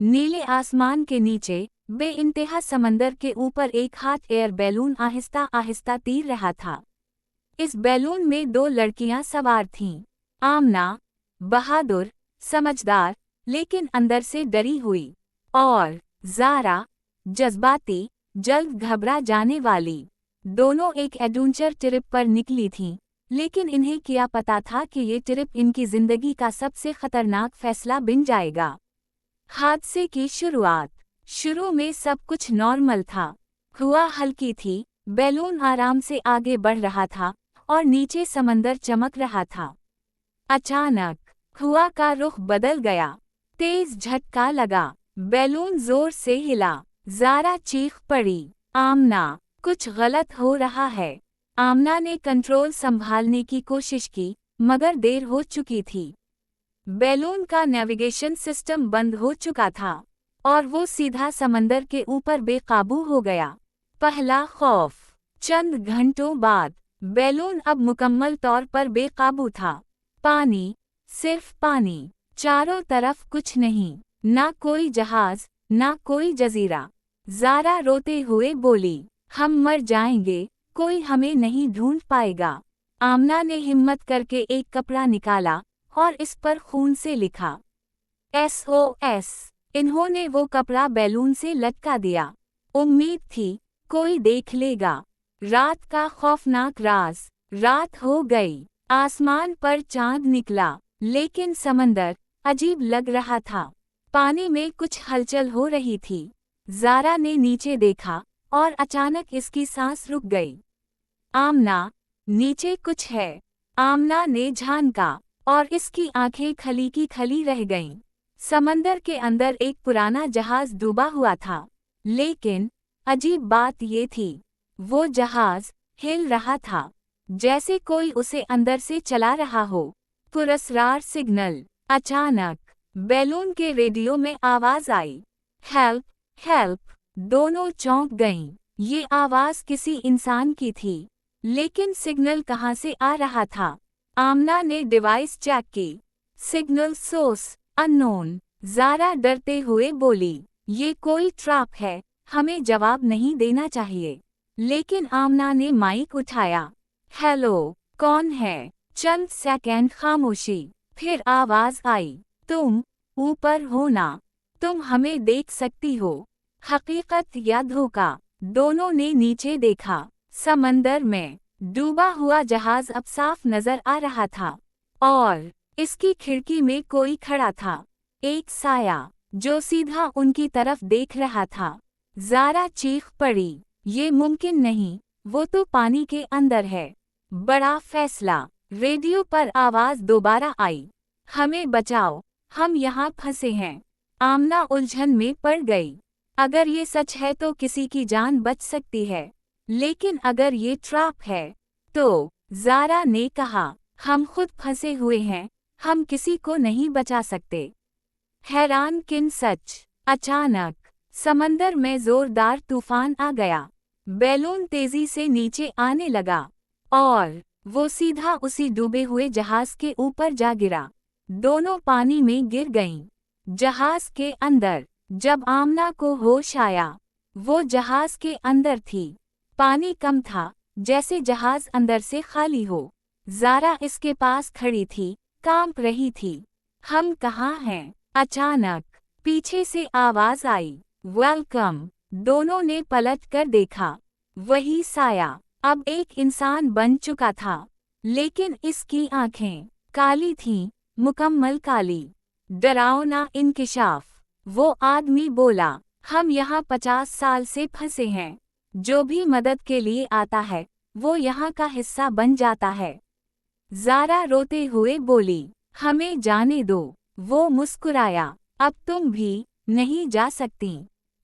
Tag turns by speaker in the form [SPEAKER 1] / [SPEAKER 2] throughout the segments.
[SPEAKER 1] नीले आसमान के नीचे बेइंतहा समंदर के ऊपर एक hot air balloon Aahista Aahista तीर रहा था। इस बैलून में 2 लड़कियां सवार थीं। आमना, बहादुर, समझदार, लेकिन अंदर से डरी हुई, और ज़ारा, जज्बाती, जल्द घबरा जाने वाली। दोनों एक एडवेंचर ट्रिप पर निकली थीं, लेकिन इन्हें क्या पता था कि ये ट्रिप इनकी जिंदगी का सबसे खतरनाक फैसला बन जाएगा। हादसे की शुरुआत। शुरू में सब कुछ नॉर्मल था। हवा हल्की थी, बैलून आराम से आगे बढ़ रहा था, और नीचे समंदर चमक रहा था। अचानक हवा का रुख बदल गया। तेज झटका लगा, बैलून जोर से हिला। ज़ारा चीख पड़ी, आमना, कुछ गलत हो रहा है। आमना ने कंट्रोल संभालने की कोशिश की, मगर देर हो चुकी थी। बैलून का नेविगेशन सिस्टम बंद हो चुका था, और वो सीधा समंदर के ऊपर बेकाबू हो गया। पहला खौफ। चंद घंटों बाद बैलून अब मुकम्मल तौर पर बेकाबू था। पानी, सिर्फ पानी, चारों तरफ कुछ नहीं, ना कोई जहाज, ना कोई जजीरा। ज़ारा रोते हुए बोली, हम मर जाएंगे, कोई हमें नहीं ढूंढ पाएगा। आमना ने हिम्मत करके एक कपड़ा निकाला, और इस पर खून से लिखा SOS। इन्होंने वो कपड़ा बैलून से लटका दिया। उम्मीद थी कोई देख लेगा। रात का खौफनाक राज। रात हो गई। आसमान पर चांद निकला, लेकिन समंदर अजीब लग रहा था। पानी में कुछ हलचल हो रही थी। ज़ारा ने नीचे देखा, और अचानक इसकी सांस रुक गई। आमना, नीचे कुछ है। आमना ने झांका, और इसकी आंखें खली की खली रह गईं। समंदर के अंदर एक पुराना जहाज डूबा हुआ था, लेकिन अजीब बात ये थी, वो जहाज हिल रहा था, जैसे कोई उसे अंदर से चला रहा हो। पुरस्कार सिग्नल। अचानक बैलून के रेडियो में आवाज आई, हेल्प, हेल्प। दोनों चौंक गईं। ये आवाज किसी इंसान की थी, लेकिन सिग्नल कहाँ से आ रहा था? आमना ने डिवाइस चेक की। Signal source unknown. ज़ारा डरते हुए बोली, ये कोई ट्रैप है, हमें जवाब नहीं देना चाहिए। लेकिन आमना ने माइक उठाया। हेलो, कौन है? चंद सेकंड खामोशी, फिर आवाज आई, तुम ऊपर हो ना? तुम हमें देख सकती हो? हकीकत या धोखा? दोनों ने नीचे देखा। समंदर में डूबा हुआ जहाज अब साफ नजर आ रहा था, और इसकी खिड़की में कोई खड़ा था, एक साया, जो सीधा उनकी तरफ देख रहा था। ज़ारा चीख पड़ी, ये मुमकिन नहीं, वो तो पानी के अंदर है। बड़ा फैसला। रेडियो पर आवाज दोबारा आई, हमें बचाओ, हम यहाँ फंसे हैं। आमना उलझन में पड़ गई। अगर ये सच है तो किसी की जान बच सकती है, लेकिन अगर ये ट्रैप है तो? ज़ारा ने कहा, हम खुद फंसे हुए हैं, हम किसी को नहीं बचा सकते। हैरान किन सच। अचानक समंदर में जोरदार तूफान आ गया। बैलून तेजी से नीचे आने लगा, और वो सीधा उसी डूबे हुए जहाज के ऊपर जा गिरा। दोनों पानी में गिर गईं। जहाज के अंदर। जब आमना को होश आया, वो जहाज के अंदर थी। पानी कम था, जैसे जहाज अंदर से खाली हो। ज़ारा इसके पास खड़ी थी, कांप रही थी। हम कहाँ हैं? अचानक पीछे से आवाज आई, वेलकम। दोनों ने पलट कर देखा। वही साया, अब एक इंसान बन चुका था, लेकिन इसकी आंखें काली थीं, मुकम्मल काली। डरावना इंकिशाफ। वो आदमी बोला, हम यहाँ 50 साल से फंसे हैं। जो भी मदद के लिए आता है, वो यहाँ का हिस्सा बन जाता है। ज़ारा रोते हुए बोली, हमें जाने दो। वो मुस्कुराया, अब तुम भी नहीं जा सकती।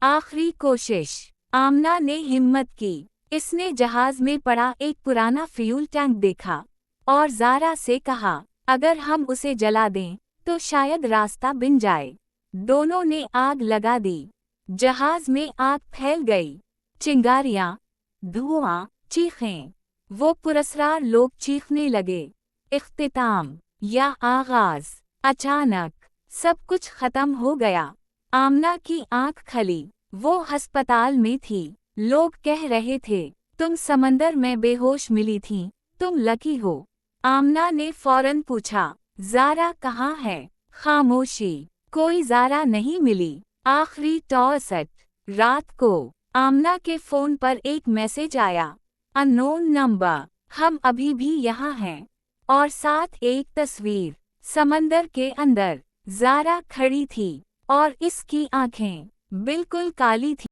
[SPEAKER 1] आखिरी कोशिश। आमना ने हिम्मत की। इसने जहाज में पड़ा एक पुराना फ्यूल टैंक देखा, और ज़ारा से कहा, अगर हम उसे जला दें तो शायद रास्ता बन जाए। दोनों ने आग लगा दी। जहाज में आग फैल गई। चिंगारियां, धुआं, चीखें। वो पुरस्कार लोग चीखने लगे। इख्तिताम या आगाज। अचानक सब कुछ खत्म हो गया। आमना की आंख खली, वो अस्पताल में थी। लोग कह रहे थे, तुम समंदर में बेहोश मिली थी, तुम लकी हो। आमना ने फौरन पूछा, ज़ारा कहाँ है? खामोशी, कोई ज़ारा नहीं मिली। आखिरी 64 रात को आमना के फ़ोन पर एक मैसेज आया, अननोन नंबर, हम अभी भी यहाँ हैं। और साथ एक तस्वीर, समंदर के अंदर ज़ारा खड़ी थी और इसकी आंखें बिल्कुल काली थी।